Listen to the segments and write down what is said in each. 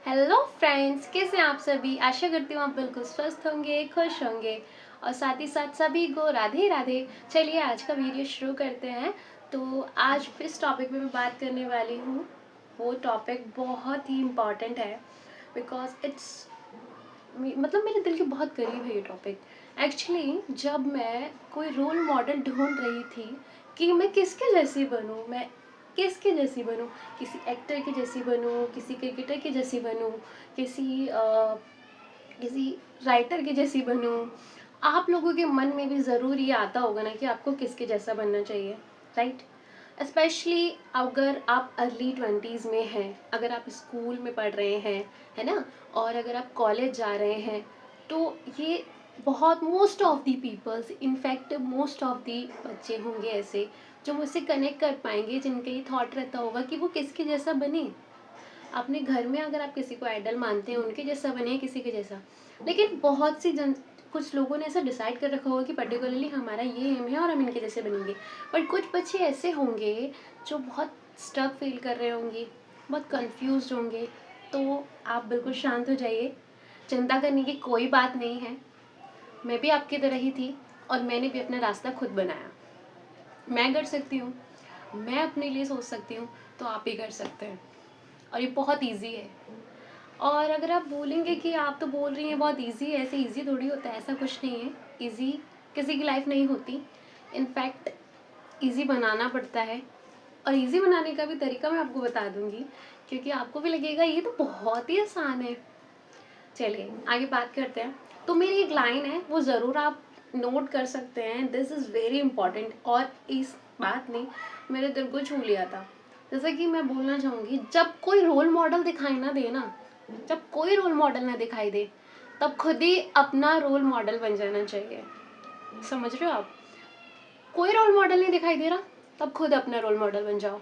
Hello friends, कैसे हैं आप सभी। आशा करती हूँ आप बिल्कुल स्वस्थ होंगे, खुश होंगे और साथ ही साथ सभी को राधे राधे। चलिए आज का वीडियो शुरू करते हैं। तो आज इस टॉपिक पे मैं बात करने वाली हूँ। वो टॉपिक बहुत ही इम्पॉर्टेंट है बिकॉज इट्स मतलब मेरे दिल के बहुत करीब है ये टॉपिक। एक्चुअली जब मैं कोई रोल मॉडल ढूंढ रही थी कि मैं किसके जैसी बनूँ, मैं किसके जैसी बनूँ, किसी एक्टर की जैसी बनूँ, किसी क्रिकेटर की जैसी बनूँ, किसी राइटर की जैसी बनूँ। आप लोगों के मन में भी ज़रूर ये आता होगा ना कि आपको किसके जैसा बनना चाहिए, राइट। स्पेशली अगर आप अर्ली 20s में हैं, अगर आप स्कूल में पढ़ रहे हैं, है ना, और अगर आप कॉलेज जा रहे हैं, तो ये बहुत most of the peoples, in fact most of the बच्चे होंगे ऐसे जो मुझसे कनेक्ट कर पाएंगे, जिनका ये थॉट रहता होगा कि वो किसके जैसा बने। अपने घर में अगर आप किसी को आइडल मानते हैं, उनके जैसा बने, किसी के जैसा। लेकिन बहुत सी जन कुछ लोगों ने ऐसा डिसाइड कर रखा होगा कि पर्टिकुलरली हमारा ये एम है और हम इनके जैसे बनेंगे। बट कुछ बच्चे ऐसे होंगे जो बहुत स्टक फील कर रहे होंगे, बहुत कंफ्यूज होंगे। तो आप बिल्कुल शांत हो जाइए, चिंता करने की कोई बात नहीं है। मैं भी आपकी तरह ही थी और मैंने भी अपना रास्ता खुद बनाया। मैं कर सकती हूँ, मैं अपने लिए सोच सकती हूँ, तो आप भी कर सकते हैं। और ये बहुत ईजी है। और अगर आप बोलेंगे कि आप तो बोल रही हैं बहुत इजी है, ऐसे इजी थोड़ी होता है, ऐसा कुछ नहीं है। इजी किसी की लाइफ नहीं होती, इनफैक्ट इजी बनाना पड़ता है। और इजी बनाने का भी तरीका मैं आपको बता दूंगी, क्योंकि आपको भी लगेगा ये तो बहुत ही आसान है। चलिए आगे बात करते हैं। तो मेरी एक लाइन है, वो ज़रूर आप नोट कर सकते हैं, दिस इज़ वेरी इंपॉर्टेंट। और इस बात ने मेरे दिल को छू लिया था। जैसा कि मैं बोलना चाहूँगी, जब कोई रोल मॉडल दिखाई ना दे ना, जब कोई रोल मॉडल ना दिखाई दे, तब खुद ही अपना रोल मॉडल बन जाना चाहिए। समझ रहे हो आप। कोई रोल मॉडल नहीं दिखाई दे रहा, तब खुद अपना रोल मॉडल बन जाओ।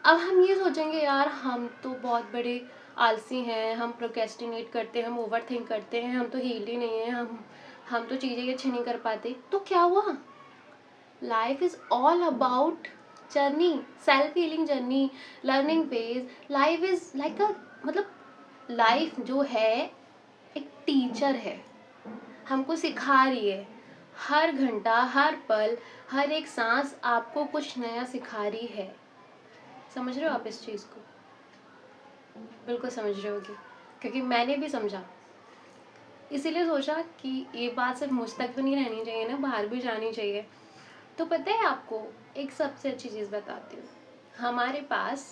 अब हम ये सोचेंगे यार हम तो बहुत बड़े आलसी हैं, हम प्रोक्रेस्टिनेट करते हैं, हम ओवर थिंक करते हैं, हम तो हील ही नहीं है, हम तो चीज़ें अच्छे नहीं कर पाते। तो क्या हुआ, life is all about journey, self healing journey, learning phase. Life is like अ मतलब लाइफ जो है एक टीचर है, हमको सिखा रही है। हर घंटा, हर पल, हर एक सांस आपको कुछ नया सिखा रही है। समझ रहे हो आप इस चीज़ को। बिल्कुल समझ रहे होगी, क्योंकि मैंने भी समझा। इसीलिए सोचा कि ये बात सिर्फ मुझ तक तो नहीं रहनी चाहिए ना, बाहर भी जानी चाहिए। तो पता है आपको, एक सबसे अच्छी चीज़ बताती हूँ। हमारे पास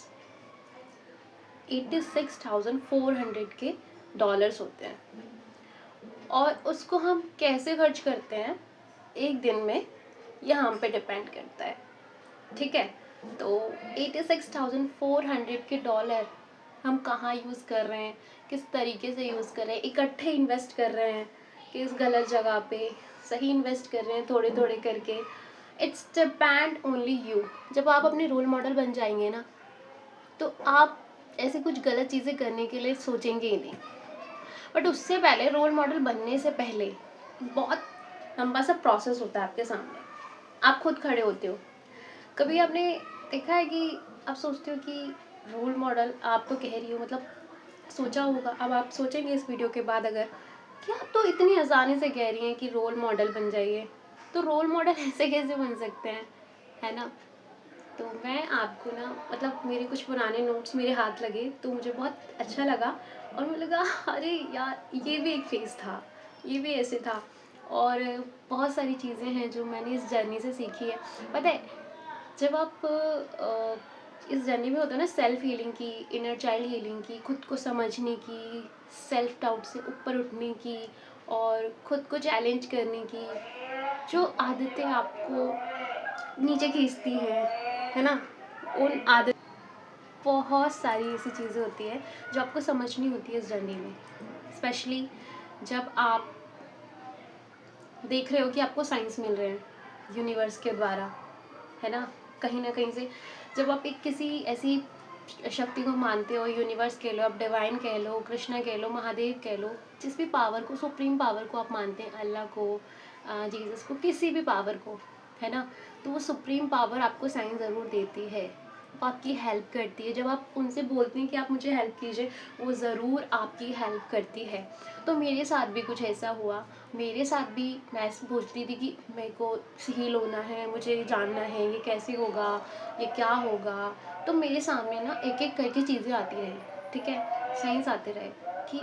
86,400 के डॉलर्स होते हैं, और उसको हम कैसे खर्च करते हैं एक दिन में, यह हम पे डिपेंड करता है। ठीक है। तो 86,400 के डॉलर हम कहाँ यूज़ कर रहे हैं, किस तरीके से यूज़ कर रहे हैं, इकट्ठे इन्वेस्ट कर रहे हैं कि इस गलत जगह पे सही इन्वेस्ट कर रहे हैं, थोड़े थोड़े करके। It's depend only you. जब आप अपने रोल मॉडल बन जाएंगे ना, तो आप ऐसे कुछ गलत चीज़ें करने के लिए सोचेंगे ही नहीं। बट उससे पहले, रोल मॉडल बनने से पहले बहुत लंबा सा प्रोसेस होता है आपके सामने। आप खुद खड़े होते हो। कभी आपने देखा है कि आप सोचते हो कि रोल मॉडल, आप तो कह रही हो, मतलब सोचा होगा, अब आप सोचेंगे इस वीडियो के बाद अगर, कि आप तो इतनी आसानी से कह रही हैं कि रोल मॉडल बन जाइए, तो रोल मॉडल ऐसे कैसे बन सकते हैं, है ना। तो मैं आपको ना, मतलब मेरे कुछ पुराने नोट्स मेरे हाथ लगे तो मुझे बहुत अच्छा लगा। और मुझे लगा अरे यार ये भी एक फेज़ था, ये भी ऐसे था। और बहुत सारी चीज़ें हैं जो मैंने इस जर्नी से सीखी है। पता है, जब आप इस जर्नी में होता है ना, सेल्फ हीलिंग की, इनर चाइल्ड हीलिंग की, खुद को समझने की, सेल्फ डाउट से ऊपर उठने की, और खुद को चैलेंज करने की, जो आदतें आपको नीचे खींचती हैं, है ना, उन आदत, बहुत सारी ऐसी चीज़ें होती है जो आपको समझनी होती है इस जर्नी में। स्पेशली जब आप देख रहे हो कि आपको साइंस मिल रहे हैं यूनिवर्स के द्वारा, है ना, कहीं ना कहीं से। जब आप एक किसी ऐसी शक्ति को मानते हो, यूनिवर्स कह लो, आप डिवाइन कह लो, कृष्णा कह लो, महादेव कह लो, जिस भी पावर को, सुप्रीम पावर को आप मानते हैं, अल्लाह को, जीसस को, किसी भी पावर को, है ना, तो वो सुप्रीम पावर आपको साइन ज़रूर देती है। आपकी हेल्प करती है। जब आप उनसे बोलते हैं कि आप मुझे हेल्प कीजिए, वो ज़रूर आपकी हेल्प करती है। तो मेरे साथ भी कुछ ऐसा हुआ। मेरे साथ भी मैं सोचती थी कि मेरे को हील होना है, मुझे जानना है ये कैसे होगा, ये क्या होगा। तो मेरे सामने ना एक एक करके चीज़ें आती रही, ठीक है, साइंस आते रहे कि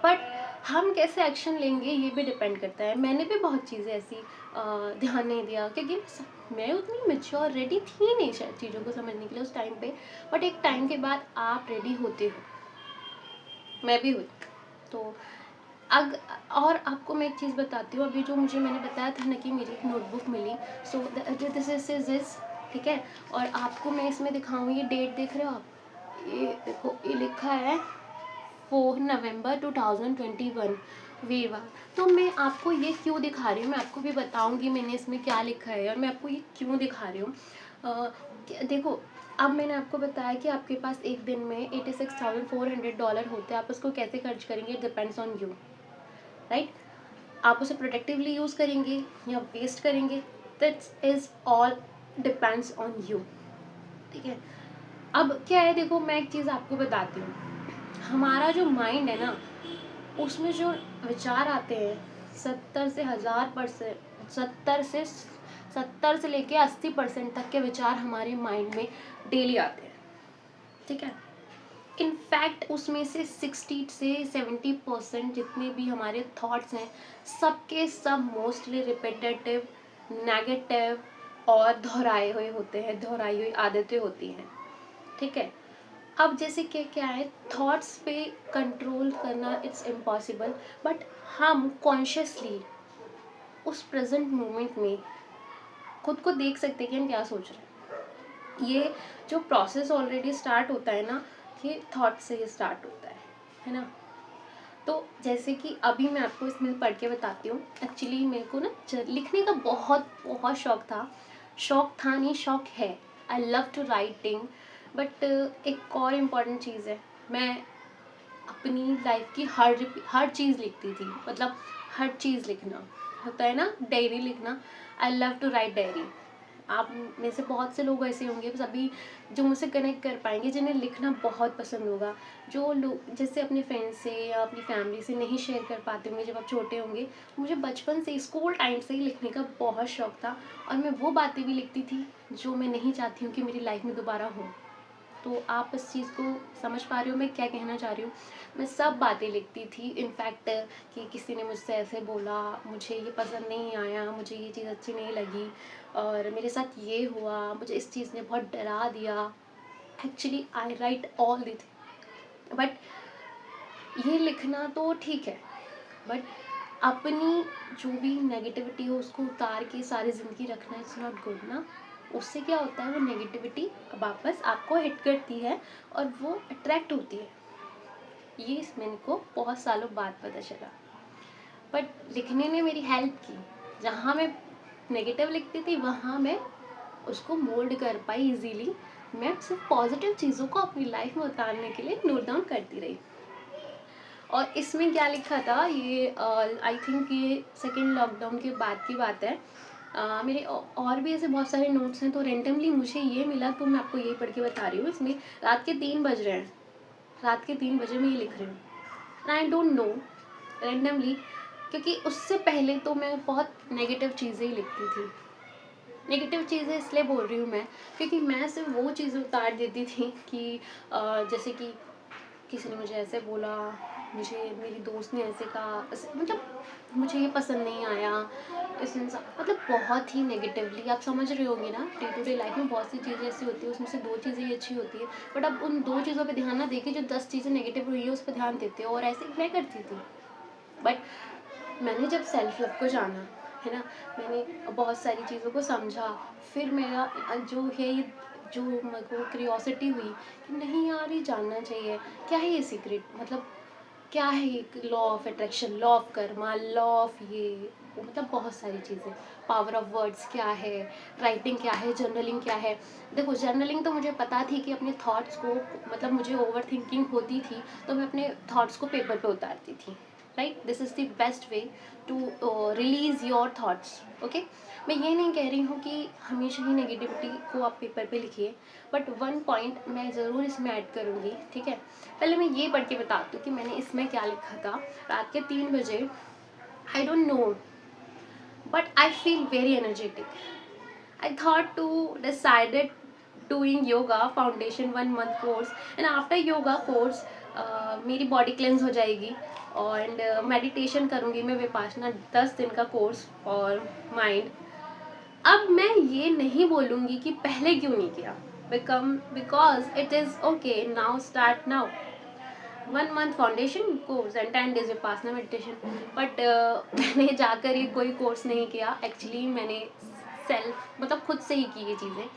बट हम कैसे एक्शन लेंगे ये भी डिपेंड करता है। मैंने भी बहुत चीज़ें ऐसी ध्यान नहीं दिया, क्योंकि मैं उतनी मेच्योर रेडी थी नहीं शायद चीज़ों को समझने के लिए उस टाइम पे। बट एक टाइम के बाद आप रेडी होते हो, मैं भी हुई। तो अग और आपको मैं एक चीज़ बताती हूँ, अभी जो मुझे मैंने बताया था ना कि मेरी एक नोटबुक मिली, सो दिस इज ठीक है। और आपको मैं इसमें दिखाऊँ, ये डेट देख रहे हो आप, ये देखो, ये लिखा है 4 नवंबर 2021, वीरवार। तो मैं आपको ये क्यों दिखा रही हूँ, मैं आपको भी बताऊँगी मैंने इसमें क्या लिखा है और मैं आपको ये क्यों दिखा रही हूँ। देखो, अब मैंने आपको बताया कि आपके पास एक दिन में $86,400 होते हैं, आप उसको कैसे खर्च करेंगे, डिपेंड्स ऑन यू, राइट। आप उसे प्रोडक्टिवली यूज़ करेंगे या वेस्ट करेंगे, that's is all depends on you, ठीक है। अब क्या है, देखो मैं एक चीज़ आपको बताती हूँ, हमारा जो माइंड है ना, उसमें जो विचार आते हैं, 70 से 1000%, 70 से लेके 80% तक के विचार हमारे माइंड में डेली आते हैं, ठीक है। इनफैक्ट उसमें से 60 से 70% जितने भी हमारे थॉट्स हैं, सबके सब मोस्टली रिपीटेटिव, नेगेटिव और दोहराए हुए होते हैं, दोहराई हुई आदतें होती हैं, ठीक है। अब जैसे कि क्या है, थॉट्स पे कंट्रोल करना इट्स इम्पॉसिबल, बट हम कॉन्शियसली उस प्रेजेंट मोमेंट में खुद को देख सकते हैं कि हम क्या सोच रहे हैं। ये जो प्रोसेस ऑलरेडी स्टार्ट होता है ना, ये थॉट से ही स्टार्ट होता है ना। तो जैसे कि अभी मैं आपको इसमें पढ़ के बताती हूँ। एक्चुअली मेरे को ना लिखने का बहुत बहुत शौक था नहीं, शौक है। I love to writing. But एक और इम्पॉर्टेंट चीज़ है, मैं अपनी लाइफ की हर चीज़ लिखती थी, मतलब हर चीज़ लिखना होता है ना, डायरी लिखना। I love to write diary. आप में से बहुत से लोग ऐसे होंगे, सभी जो मुझसे कनेक्ट कर पाएंगे, जिन्हें लिखना बहुत पसंद होगा। जो लोग जैसे अपने फ्रेंड्स से या अपनी फैमिली से नहीं शेयर कर पाते होंगे जब आप छोटे होंगे, मुझे बचपन से स्कूल टाइम से ही लिखने का बहुत शौक था। और मैं वो बातें भी लिखती थी जो मैं नहीं चाहती हूँ कि मेरी लाइफ में दोबारा हो। तो आप इस चीज़ को समझ पा रहे हो मैं क्या कहना चाह रही हूँ। मैं सब बातें लिखती थी, इनफैक्ट कि किसी ने मुझसे ऐसे बोला, मुझे ये पसंद नहीं आया, मुझे ये चीज़ अच्छी नहीं लगी, और मेरे साथ ये हुआ, मुझे इस चीज़ ने बहुत डरा दिया। Actually I right all this, but ये लिखना तो ठीक है, बट अपनी जो भी नेगेटिविटी हो उसको उतार के सारी ज़िंदगी रखना इट्स नॉट गुड ना। उससे क्या होता है, वो नेगेटिविटी वापस आपको हिट करती है और वो अट्रैक्ट होती है। ये मेरे को बहुत सालों बाद पता चला, बट लिखने ने मेरी हेल्प की। जहाँ मैं नेगेटिव लिखती थी वहाँ मैं उसको मोल्ड कर पाई इजीली। मैं सिर्फ पॉजिटिव चीज़ों को अपनी लाइफ में उतारने के लिए नोट डाउन करती रही। और इसमें क्या लिखा था, ये आई थिंक ये सेकेंड लॉकडाउन के बाद की बात है। मेरे और भी ऐसे बहुत सारे नोट्स हैं, तो रेंडमली मुझे ये मिला तो मैं आपको यही पढ़ के बता रही हूँ। इसमें रात के 3 बज रहे हैं, रात के 3 बजे मैं ये लिख रही हूँ। आई डोंट नो, रेंडमली, क्योंकि उससे पहले तो मैं बहुत नेगेटिव चीज़ें ही लिखती थी। नेगेटिव चीज़ें इसलिए बोल रही हूँ मैं, क्योंकि मैं सिर्फ वो चीज़ें उतार देती थी कि जैसे कि किसी ने मुझे ऐसे बोला, मुझे मेरी दोस्त ने ऐसे कहा, मतलब मुझे ये पसंद नहीं आया, इस इंसान, मतलब बहुत ही नेगेटिवली। आप समझ रहे होंगे ना, डे टू डे लाइफ में बहुत सी चीज़ें ऐसी होती है, उसमें से 2 चीज़ें ही अच्छी होती है, बट अब उन 2 चीज़ों पे ध्यान ना देके जो 10 चीज़ें नेगेटिव हुई है उस पर ध्यान देते हो, और ऐसे मैं करती थी। बट मैंने जब सेल्फ लव को जाना है ना, मैंने बहुत सारी चीज़ों को समझा, फिर मेरा जो है ये, जो मेरे को क्यूरियोसिटी हुई कि नहीं यार ये जानना चाहिए, क्या है ये सीक्रेट, मतलब क्या है ये law of attraction, law of Karma, law of ये, मतलब बहुत सारी चीज़ें, पावर ऑफ वर्ड्स क्या है, राइटिंग क्या है, जर्नलिंग क्या है। देखो जर्नलिंग तो मुझे पता थी कि अपने थॉट्स को, मतलब मुझे ओवर थिंकिंग होती थी तो मैं अपने थॉट्स को पेपर पे उतारती थी, right. This is the best way to release your thoughts. Okay, मैं ये नहीं कह रही हूँ कि हमेशा ही नेगेटिविटी को आप पेपर पे लिखिए, बट वन पॉइंट मैं ज़रूर इसमें ऐड करूँगी. ठीक है, पहले मैं ये पढ़ के बताती हूँ कि मैंने इसमें क्या लिखा था. रात के 3 बजे, I don't know but I feel very energetic. I thought to decided doing yoga foundation 1 month course, and after yoga course मेरी बॉडी क्लेंस हो जाएगी एंड मेडिटेशन करूँगी मैं विपासना 10 दिन का कोर्स फॉर माइंड. अब मैं ये नहीं बोलूँगी कि पहले क्यों नहीं किया, because it is okay now, start now. 1 month foundation course and 10 days Vipassana meditation. But मैंने जाकर ये कोई कोर्स नहीं किया. एक्चुअली मैंने सेल्फ मतलब खुद से ही की ये चीज़ें.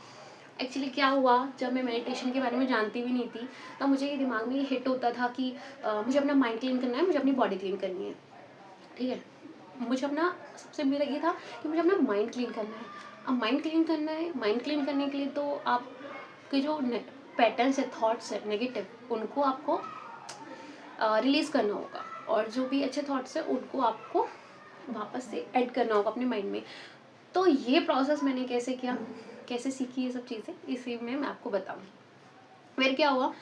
एक्चुअली क्या हुआ, जब मैं मेडिटेशन के बारे में जानती भी नहीं थी तब मुझे ये दिमाग में ये हिट होता था कि मुझे अपना माइंड क्लीन करना है, मुझे अपनी बॉडी क्लीन करनी है. ठीक है, मुझे अपना सबसे मेरा ये था कि मुझे अपना माइंड क्लीन करना है. अब माइंड क्लीन करना है, माइंड क्लीन करने के लिए तो आपके जो पैटर्न्स है, थॉट्स है नेगेटिव, उनको आपको रिलीज़ करना होगा, और जो भी अच्छे थॉट्स हैं उनको आपको वापस से ऐड करना होगा अपने माइंड में. तो ये प्रोसेस मैंने कैसे किया, कैसे सीखी ये सब चीज़ें, इसी में मैं आपको बताऊँगी. फिर क्या हुआ,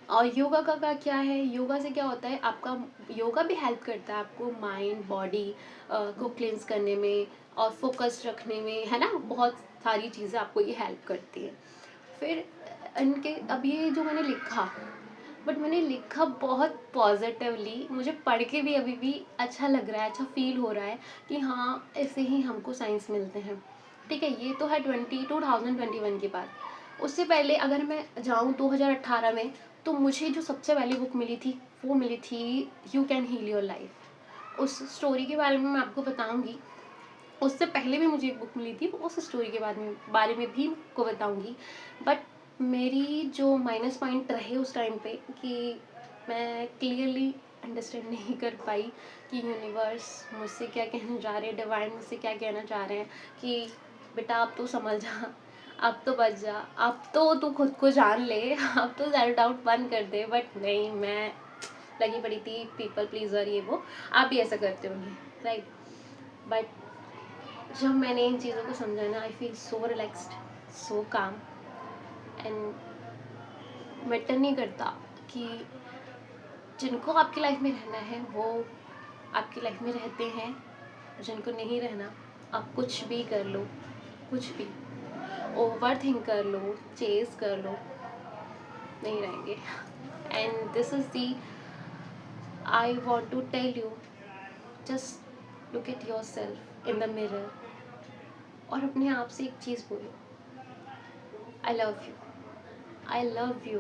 और योगा का क्या है, योगा से क्या होता है, आपका योगा भी हेल्प करता है आपको माइंड बॉडी को क्लींस करने में और फोकस रखने में, है ना. बहुत सारी चीज़ें आपको ये हेल्प करती है. फिर इनके अब ये जो मैंने लिखा, बट मैंने लिखा बहुत पॉजिटिवली, मुझे पढ़ के भी अभी भी अच्छा लग रहा है, अच्छा फील हो रहा है कि हाँ ऐसे ही हमको साइंस मिलते हैं. ठीक है, ये तो है 2021 की बात. उससे पहले अगर मैं जाऊँ 2018 में, तो मुझे जो सबसे पहली बुक मिली थी वो मिली थी you can heal your life. उस स्टोरी के बारे में मैं आपको बताऊँगी. उससे पहले भी मुझे एक बुक मिली थी, उस स्टोरी के बारे में भी आपको बताऊँगी. बट मेरी जो माइनस पॉइंट रहे उस टाइम पे कि मैं क्लियरली अंडरस्टैंड नहीं कर पाई कि यूनिवर्स मुझसे क्या कहना चाह रहे हैं, डिवाइन मुझसे क्या कहना चाह रहे हैं कि बेटा अब तो समझ जा, अब तो बच जा, अब तो तू खुद को जान ले, अब तो सेल्फ डाउट बंद कर दे. बट नहीं, मैं लगी पड़ी थी पीपल प्लीजर, ये वो. आप भी ऐसा करते होंगे, राइट. बट जब मैंने इन चीज़ों को समझा ना, आई फील सो रिलैक्स्ड, सो काम. एंड मैटर नहीं करता कि जिनको आपकी लाइफ में रहना है वो आपकी लाइफ में रहते हैं, जिनको नहीं रहना आप कुछ भी कर लो, कुछ भी ओवर थिंक कर लो, चेस कर लो, नहीं रहेंगे. And this is the I want to tell you, just look at your self in the mirror और अपने आप से एक चीज़ बोलो, I love you, I love you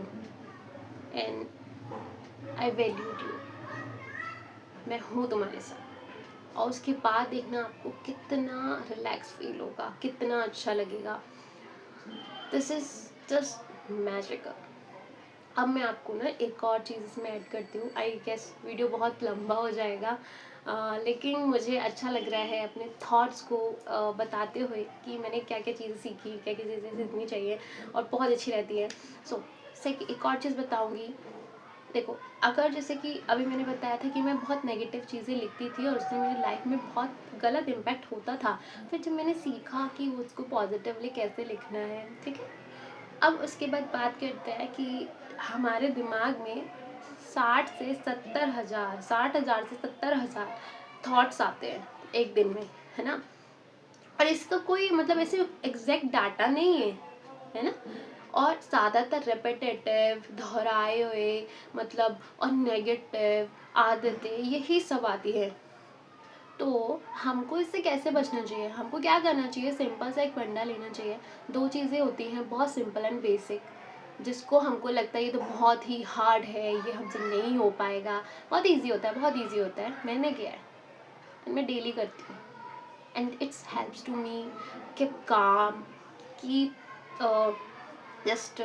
and I valued you. मैं हूँ तुम्हारे साथ. और उसके बाद देखना आपको कितना रिलैक्स फील होगा, कितना अच्छा लगेगा. This is just magical. अब मैं आपको ना एक और चीज़ इसमें ऐड करती हूँ. आई गेस वीडियो बहुत लंबा हो जाएगा, लेकिन मुझे अच्छा लग रहा है अपने थॉट्स को बताते हुए कि मैंने क्या क्या चीज़ें सीखी, क्या क्या चीज़ें सीखनी चाहिए और बहुत अच्छी रहती है. सो एक और चीज़ बताऊँगी. देखो, अगर जैसे कि अभी मैंने बताया था कि मैं बहुत नेगेटिव चीज़ें लिखती थी और उससे मेरी लाइफ में बहुत गलत इम्पैक्ट होता था. फिर जब मैंने सीखा कि उसको पॉजिटिवली कैसे लिखना है, ठीक है. अब उसके बाद बात करते हैं कि हमारे दिमाग में 60,000 से 70,000 थॉट्स आते हैं एक दिन में, है ना. और इसका कोई मतलब ऐसे एग्जैक्ट डाटा नहीं है ना. और ज़्यादातर रेपिटेटिव, दोहराए हुए मतलब और नेगेटिव आदतें यही सब आती है. तो हमको इससे कैसे बचना चाहिए, हमको क्या करना चाहिए, सिंपल सा एक फंडा लेना चाहिए. 2 चीज़ें होती हैं बहुत सिंपल एंड बेसिक, जिसको हमको लगता है ये तो बहुत ही हार्ड है, ये हमसे नहीं हो पाएगा. बहुत इजी होता है, बहुत इजी होता है. मैंने किया है, मैं डेली करती हूँ. And it's helps to me keep calm, keep just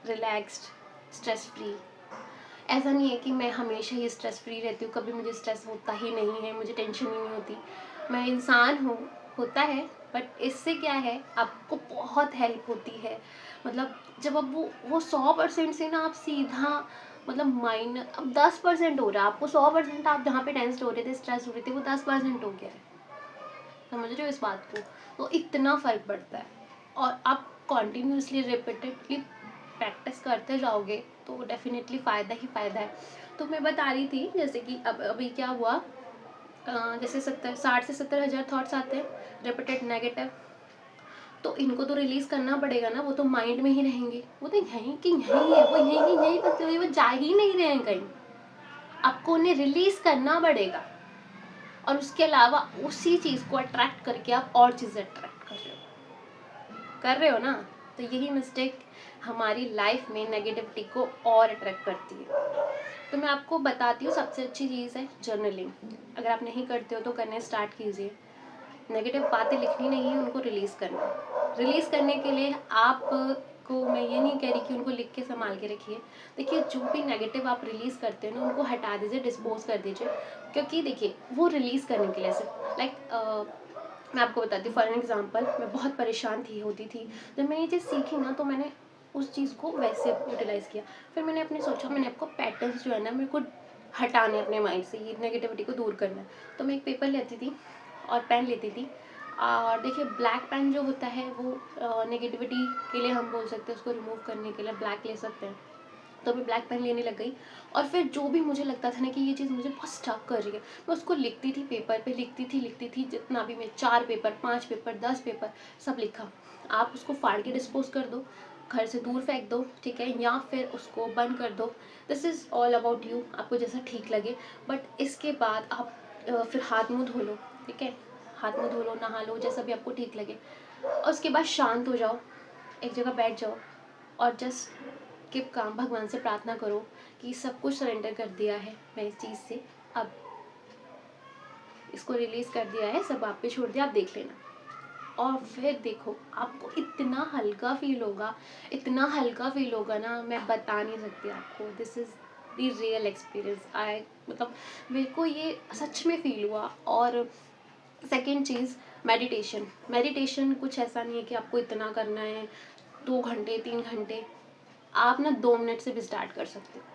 relaxed, stress free. ऐसा नहीं है कि मैं हमेशा ही स्ट्रेस फ्री रहती हूँ, कभी मुझे स्ट्रेस होता ही नहीं है, मुझे टेंशन ही नहीं होती. मैं इंसान हूँ, होता है. बट इससे क्या है, आपको बहुत हेल्प होती है. मतलब जब अब वो 100% से ना आप सीधा मतलब माइनर अब 10% हो रहा है, आपको 100% आप जहाँ पे टेंस्ड हो रहे थे, स्ट्रेस हो रहे थे, वो 10% हो गया है। समझ रहे हो इस बात को? तो इतना फ़र्क पड़ता है। और आप कॉन्टिन्यूसली रिपीटेडली प्रैक्टिस करते जाओगे तो डेफिनेटली फ़ायदा ही फ़ायदा है। तो मैं बता रही थी जैसे कि अब अभी क्या हुआ, जैसे 60 से 70 हज़ार थॉट्स आते हैं रिपीटेड नेगेटिव, तो इनको तो रिलीज़ करना पड़ेगा ना, वो तो माइंड में ही रहेंगे, वो तो यहीं की यहीं है, वो यहीं की यहीं फंसे हुए, वो जा ही नहीं रहे हैं कहीं। आपको उन्हें रिलीज़ करना पड़ेगा, और उसके अलावा उसी चीज़ को अट्रैक्ट करके आप और चीज़ें अट्रैक्ट कर रहे हो ना। तो यही मिस्टेक हमारी लाइफ में नेगेटिविटी को और अट्रैक्ट करती है। तो मैं आपको बताती हूँ, सबसे अच्छी चीज़ है जर्नलिंग। अगर आप नहीं करते हो तो करने स्टार्ट कीजिए। नेगेटिव बातें लिखनी नहीं है, उनको रिलीज़ करना है। रिलीज़ करने के लिए आपको मैं ये नहीं कह रही कि उनको लिख के संभाल के रखिए। देखिए, जो भी नेगेटिव आप रिलीज़ करते हो ना, उनको हटा दीजिए, डिस्पोज कर दीजिए। क्योंकि देखिए, वो रिलीज़ करने के लिए सिर्फ मैं आपको बताती हूँ फॉर एन एग्जांपल, मैं बहुत परेशान होती थी। जब मैंने ये चीज़ सीखी ना, तो मैंने उस चीज़ को वैसे यूटिलाइज़ किया। फिर मैंने सोचा, मैंने आपको पैटर्न्स जो है ना, मेरे को हटाने अपने माइंड से, ये नेगेटिविटी को दूर करना है। तो मैं एक पेपर लेती थी और पेन लेती थी, और देखिए ब्लैक पेन जो होता है वो नेगेटिविटी के लिए हम बोल सकते हैं, उसको रिमूव करने के लिए ब्लैक ले सकते हैं। तो मैं ब्लैक पेन लेने लग गई, और फिर जो भी मुझे लगता था ना कि ये चीज़ मुझे बहुत स्टक कर रही है, मैं उसको लिखती थी, पेपर पे लिखती थी जितना भी, मैं 4 पेपर, 5 पेपर, 10 पेपर सब लिखा। आप उसको फाड़ के डिस्पोज कर दो, घर से दूर फेंक दो, ठीक है, या फिर उसको बंद कर दो। This is all about you, आपको जैसा ठीक लगे। बट इसके बाद आप फिर हाथ मुँह धो लो, ठीक है, हाथ मुँह धो लो, नहा लो, जैसा भी आपको ठीक लगे। और उसके बाद शांत हो जाओ, एक जगह बैठ जाओ, और जस्ट कीप काम, भगवान से प्रार्थना करो कि सब कुछ सरेंडर कर दिया है मैं इस चीज़ से, अब इसको रिलीज़ कर दिया है, सब आप पे छोड़ दिया, आप देख लेना। और फिर देखो, आपको इतना हल्का फील होगा, इतना हल्का फील होगा ना, मैं बता नहीं सकती आपको। This is the real experience. मतलब मेरे को ये सच में फील हुआ। और सेकेंड चीज़, मेडिटेशन कुछ ऐसा नहीं है कि आपको इतना करना है 2 घंटे 3 घंटे। आप ना 2 मिनट से भी स्टार्ट कर सकते हो,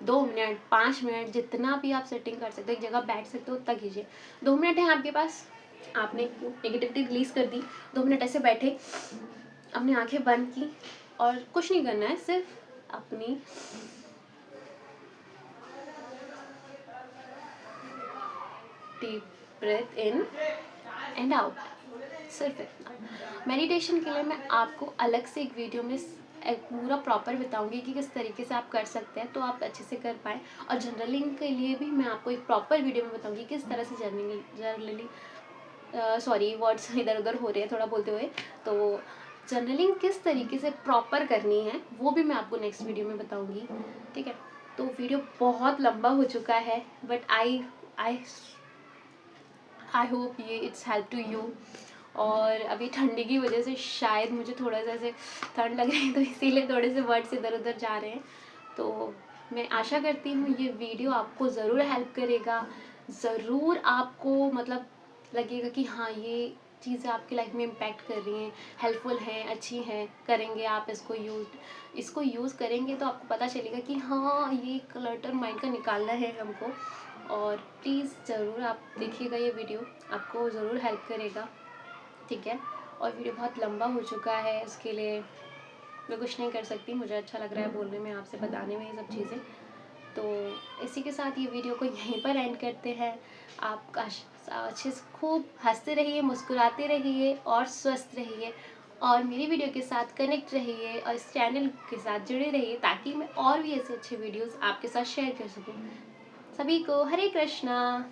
2 मिनट 5 मिनट, जितना भी आप सेटिंग कर सकते हो, एक जगह बैठ सकते हो उतना कीजिए। 2 मिनट है आपके पास, आपने नेगेटिविटी रिलीज कर दी, 2 मिनट ऐसे बैठे, अपनी आंखें बंद की, और कुछ नहीं करना है, सिर्फ अपनी deep breath in and out, सिर्फ इतना। मेडिटेशन के लिए मैं आपको अलग से एक वीडियो में एक पूरा प्रॉपर बताऊंगी कि किस तरीके से आप कर सकते हैं, तो आप अच्छे से कर पाएँ। और जर्नलिंग के लिए भी मैं आपको एक प्रॉपर वीडियो में बताऊंगी किस तरह से सॉरी वर्ड्स इधर उधर हो रहे हैं थोड़ा बोलते हुए। तो जर्नलिंग किस तरीके से प्रॉपर करनी है वो भी मैं आपको नेक्स्ट वीडियो में बताऊंगी, ठीक है। तो वीडियो बहुत लंबा हो चुका है, बट आई आई होप ये इट्स हेल्प टू यू। और अभी ठंडी की वजह से शायद मुझे थोड़ा सा ऐसे ठंड लग रही है, तो इसीलिए थोड़े से वर्ड्स इधर उधर जा रहे हैं। तो मैं आशा करती हूँ ये वीडियो आपको ज़रूर हेल्प करेगा, ज़रूर आपको मतलब लगेगा कि हाँ, ये चीज़ें आपकी लाइफ में इम्पैक्ट कर रही हैं, हेल्पफुल हैं, अच्छी हैं, करेंगे आप इसको यूज़ करेंगे तो आपको पता चलेगा कि हाँ, ये क्लटर माइंड का निकालना है हमको। और प्लीज़ ज़रूर आप देखिएगा ये वीडियो, आपको ज़रूर हेल्प करेगा, ठीक है। और वीडियो बहुत लंबा हो चुका है, उसके लिए मैं कुछ नहीं कर सकती, मुझे अच्छा लग रहा है बोलने में, आपसे बताने में ये सब चीज़ें। तो इसी के साथ ये वीडियो को यहीं पर एंड करते हैं। आप अच्छे से खूब हंसते रहिए, मुस्कुराते रहिए और स्वस्थ रहिए, और मेरी वीडियो के साथ कनेक्ट रहिए और इस चैनल के साथ जुड़े रहिए, ताकि मैं और भी ऐसे अच्छे वीडियोस आपके साथ शेयर कर सकूं। सभी को हरे कृष्णा।